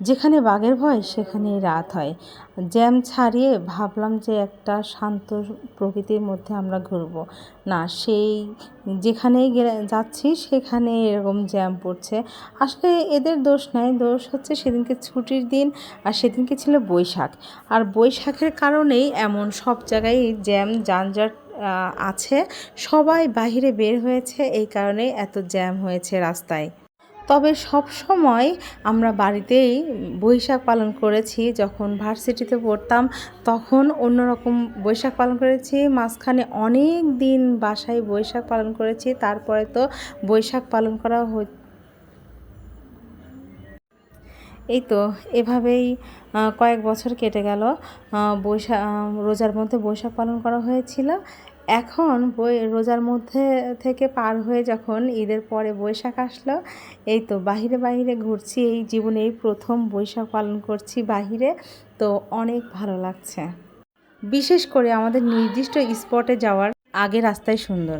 যেখানে বাঘের ভয় সেখানেই রাত হয়। জ্যাম ছাড়িয়ে ভাবলাম যে একটা শান্ত প্রকৃতির মধ্যে আমরা ঘুরবো। না, সেই যেখানেই যাচ্ছি সেখানে এরকম জ্যাম পড়ছে। আসলে এদের দোষ নাই, দোষ হচ্ছে সেদিনকে ছুটির দিন আর সেদিনকে ছিল বৈশাখ। আর বৈশাখের কারণেই এমন সব জায়গায় জ্যাম যানজট আছে। সবাই বাহিরে বের হয়েছে, এই কারণেই এত জ্যাম হয়েছে রাস্তায়। তবে সব সময় আমরা বাড়িতেই বৈশাখ পালন করেছি। যখন ভার্সিটিতে পড়তাম তখন অন্যরকম বৈশাখ পালন করেছি। মাঝখানে অনেক দিন বাসায় বৈশাখ পালন করেছি। তারপরে তো বৈশাখ পালন করা এই তো এভাবেই কয়েক বছর কেটে গেল। বৈশাখ রোজার মধ্যে বৈশাখ পালন করা হয়েছিল। এখন রোজার মধ্যে থেকে পার হয়ে যখন ঈদের পরে বৈশাখ আসলো, এই তো বাহিরে বাহিরে ঘুরছি। এই জীবনে এই প্রথম বৈশাখ পালন করছি বাহিরে। তো অনেক ভালো লাগছে। বিশেষ করে আমাদের নির্দিষ্ট স্পটে যাওয়ার আগে রাস্তায় সুন্দর।